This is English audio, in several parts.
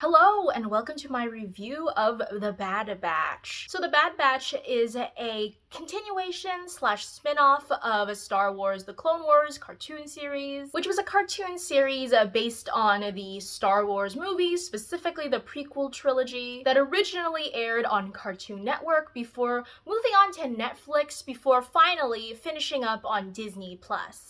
Hello and welcome to my review of The Bad Batch. So The Bad Batch is a continuation slash spin-off of Star Wars The Clone Wars cartoon series, which was a cartoon series based on the Star Wars movies, specifically the prequel trilogy that originally aired on Cartoon Network before moving on to Netflix before finally finishing up on Disney+.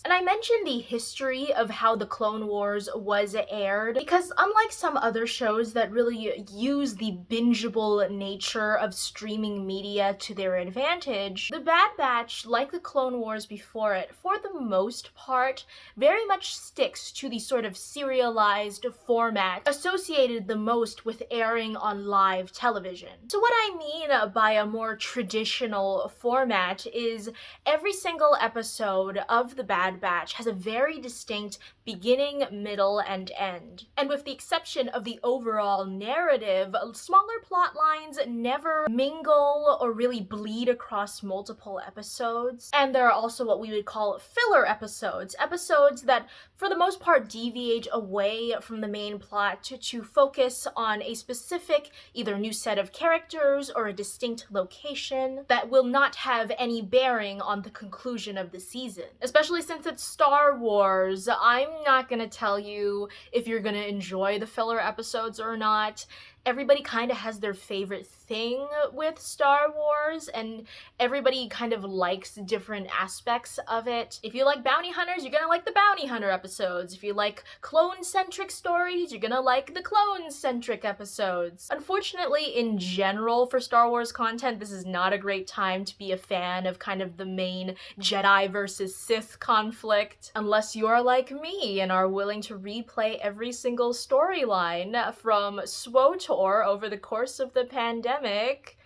And I mentioned the history of how The Clone Wars was aired because unlike some other shows that really use the bingeable nature of streaming media to their advantage, The Bad Batch, like the Clone Wars before it, for the most part, very much sticks to the sort of serialized format associated the most with airing on live television. So what I mean by a more traditional format is every single episode of The Bad Batch has a very distinct beginning, middle, and end. And with the exception of the overall narrative, smaller plot lines never mingle or really bleed across multiple episodes. And there are also what we would call filler episodes, episodes that for the most part deviate away from the main plot to focus on a specific either new set of characters or a distinct location that will not have any bearing on the conclusion of the season. Especially since it's Star Wars, I'm not gonna tell you if you're gonna enjoy the filler episodes or not. Everybody kind of has their favorite thing with Star Wars, and everybody kind of likes different aspects of it. If you like bounty hunters, you're gonna like the bounty hunter episodes. If you like clone-centric stories, you're gonna like the clone-centric episodes. Unfortunately, in general, for Star Wars content, this is not a great time to be a fan of kind of the main Jedi versus Sith conflict, unless you're like me and are willing to replay every single storyline from SWTOR over the course of the pandemic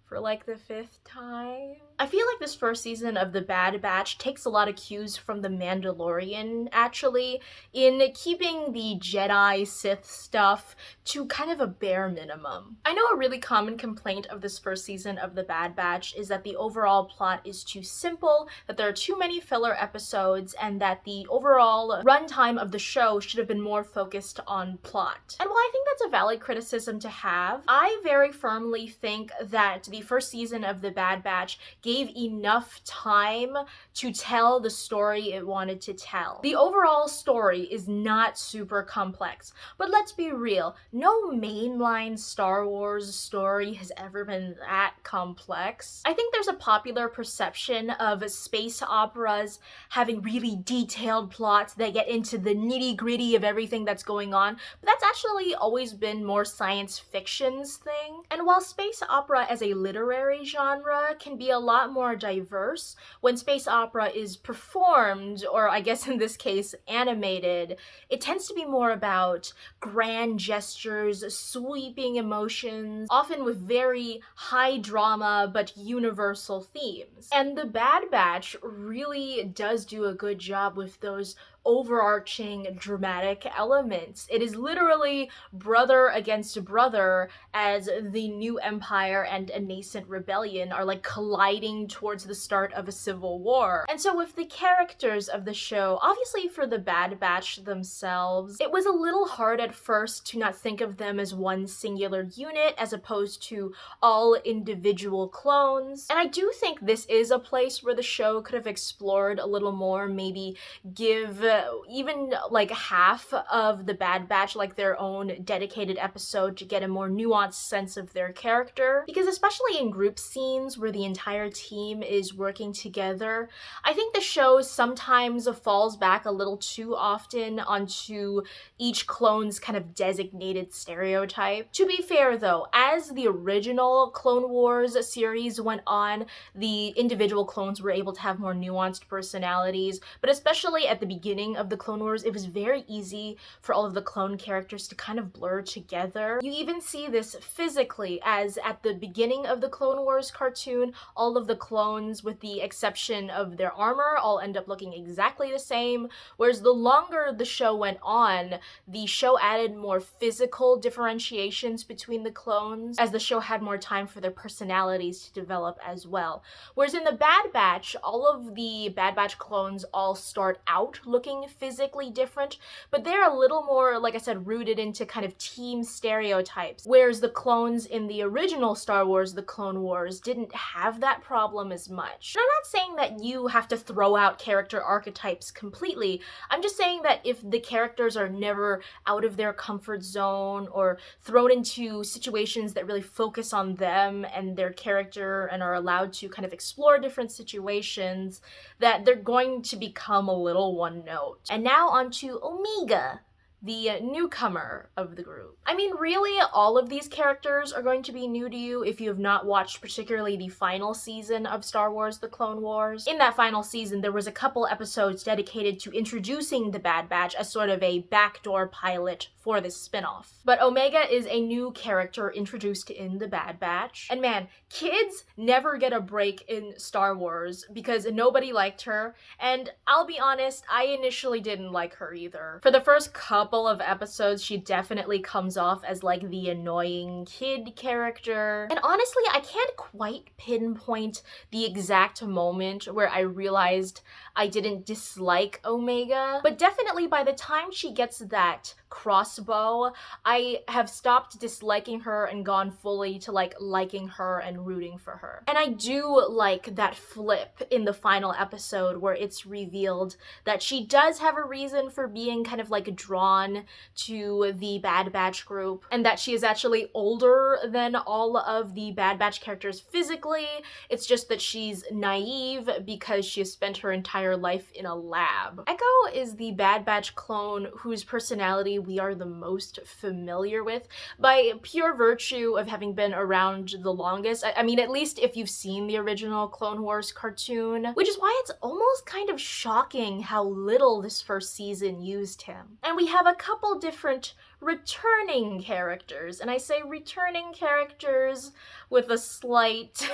for like the 5th time. I feel like this first season of The Bad Batch takes a lot of cues from The Mandalorian, actually, in keeping the Jedi Sith stuff to kind of a bare minimum. I know a really common complaint of this first season of The Bad Batch is that the overall plot is too simple, that there are too many filler episodes, and that the overall runtime of the show should have been more focused on plot. And while I think that's a valid criticism to have, I very firmly think that the first season of The Bad Batch gave enough time to tell the story it wanted to tell. The overall story is not super complex, but let's be real, no mainline Star Wars story has ever been that complex. I think there's a popular perception of space operas having really detailed plots that get into the nitty-gritty of everything that's going on, but that's actually always been more science fiction's thing. And while space opera as a literary genre can be a lot more diverse, when space opera is performed, or I guess in this case animated, it tends to be more about grand gestures, sweeping emotions, often with very high drama but universal themes. And The Bad Batch really does do a good job with those overarching dramatic elements. It is literally brother against brother as the new empire and a nascent rebellion are like colliding towards the start of a civil war. And so with the characters of the show, obviously for the Bad Batch themselves, it was a little hard at first to not think of them as one singular unit as opposed to all individual clones. And I do think this is a place where the show could have explored a little more, maybe give even like half of the Bad Batch like their own dedicated episode to get a more nuanced sense of their character. Because especially in group scenes where the entire team is working together, I think the show sometimes falls back a little too often onto each clone's kind of designated stereotype. To be fair though, as the original Clone Wars series went on, the individual clones were able to have more nuanced personalities, but especially at the beginning of the Clone Wars, it was very easy for all of the clone characters to kind of blur together. You even see this physically, as at the beginning of the Clone Wars cartoon, all of the clones, with the exception of their armor, all end up looking exactly the same, whereas the longer the show went on, the show added more physical differentiations between the clones, as the show had more time for their personalities to develop as well. Whereas in the Bad Batch, all of the Bad Batch clones all start out looking looking physically different, but they're a little more, like I said, rooted into kind of team stereotypes, whereas the clones in the original Star Wars, The Clone Wars, didn't have that problem as much. And I'm not saying that you have to throw out character archetypes completely. I'm just saying that if the characters are never out of their comfort zone or thrown into situations that really focus on them and their character and are allowed to kind of explore different situations, that they're going to become a little one note. And now on to Omega, the newcomer of the group. I mean, really, all of these characters are going to be new to you if you have not watched particularly the final season of Star Wars: The Clone Wars. In that final season, there was a couple episodes dedicated to introducing the Bad Batch as sort of a backdoor pilot for this spin-off. But Omega is a new character introduced in the Bad Batch. And man, kids never get a break in Star Wars because nobody liked her. And I'll be honest, I initially didn't like her either. For the first couple of episodes, she definitely comes off as like the annoying kid character. And honestly, I can't quite pinpoint the exact moment where I realized I didn't dislike Omega, but definitely by the time she gets that crossbow, I have stopped disliking her and gone fully to like liking her and rooting for her. And I do like that flip in the final episode where it's revealed that she does have a reason for being kind of like drawn to the Bad Batch group, and that she is actually older than all of the Bad Batch characters physically. It's just that she's naive because she has spent her entire life in a lab. Echo is the Bad Batch clone whose personality we are the most familiar with by pure virtue of having been around the longest. I mean, at least if you've seen the original Clone Wars cartoon, which is why it's almost kind of shocking how little this first season used him. And we have a couple different returning characters, and I say returning characters with a slight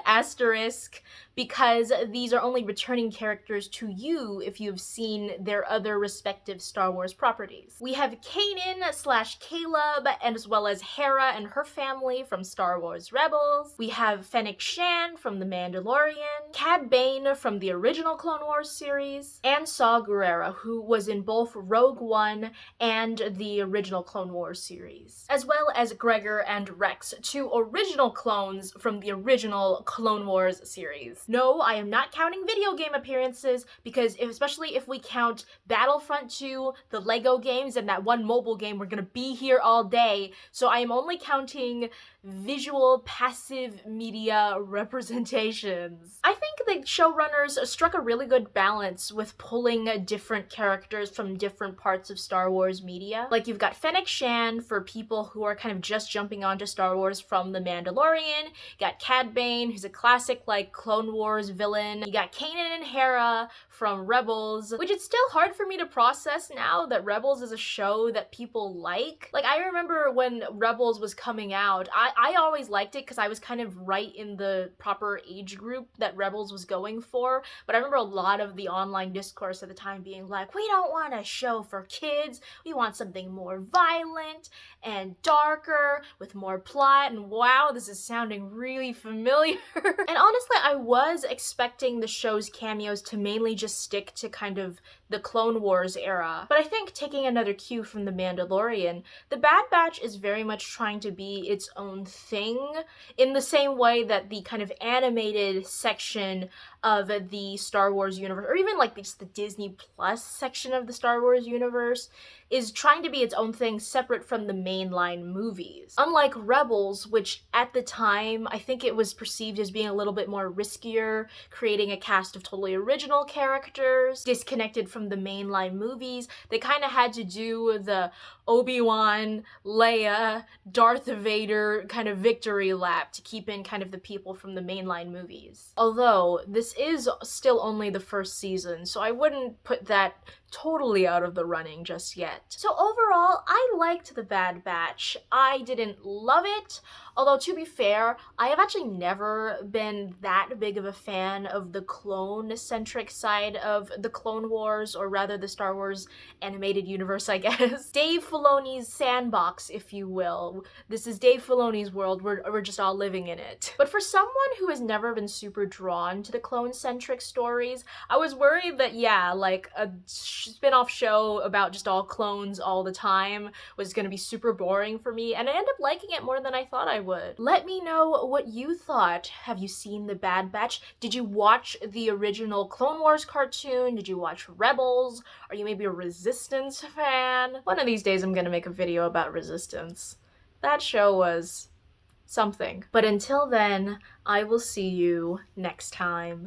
asterisk because these are only returning characters to you if you've seen their other respective Star Wars properties. We have Kanan/Caleb, and as well as Hera and her family from Star Wars Rebels. We have Fennec Shan from The Mandalorian, Cad Bane from the original Clone Wars series, and Saw Gerrera, who was in both Rogue One and the original Clone Wars series, as well as Gregor and Rex, two original clones from the original Clone Wars series. No, I am not counting video game appearances because especially if we count Battlefront 2, the Lego games, and that one mobile game, we're gonna be here all day. So I am only counting visual passive media representations. I think the showrunners struck a really good balance with pulling different characters from different parts of Star Wars media. Like, you've got Fennec Shan for people who are kind of just jumping onto Star Wars from The Mandalorian. You got Cad Bane, who's a classic like Clone Wars villain. You got Kanan and Hera from Rebels, which it's still hard for me to process now that Rebels is a show that people like. Like, I remember when Rebels was coming out, I always liked it because I was kind of right in the proper age group that Rebels was going for, but I remember a lot of the online discourse at the time being like, we don't want a show for kids, we want something more violent and darker with more plot, and wow, this is sounding really familiar. And honestly, I was expecting the show's cameos to mainly just stick to kind of the Clone Wars era, but I think taking another cue from The Mandalorian, the Bad Batch is very much trying to be its own thing in the same way that the kind of animated section of the Star Wars universe, or even like just the Disney Plus section of the Star Wars universe, is trying to be its own thing separate from the mainline movies. Unlike Rebels, which at the time, I think it was perceived as being a little bit more riskier, creating a cast of totally original characters, disconnected from the mainline movies. They kind of had to do the Obi-Wan, Leia, Darth Vader kind of victory lap to keep in kind of the people from the mainline movies. Although, this is still only the first season, so I wouldn't put that totally out of the running just yet. So overall, I liked The Bad Batch. I didn't love it, although to be fair, I have actually never been that big of a fan of the clone-centric side of the Clone Wars, or rather the Star Wars animated universe, I guess. Dave Filoni's sandbox, if you will. This is Dave Filoni's world, we're just all living in it. But for someone who has never been super drawn to the clone-centric stories, I was worried that, yeah, like a spin-off show about just all clones all the time was gonna be super boring for me, and I ended up liking it more than I thought I would. Let me know what you thought. Have you seen The Bad Batch? Did you watch the original Clone Wars cartoon? Did you watch Rebels? Are you maybe a Resistance fan? One of these days I'm gonna make a video about Resistance. That show was something. But until then, I will see you next time.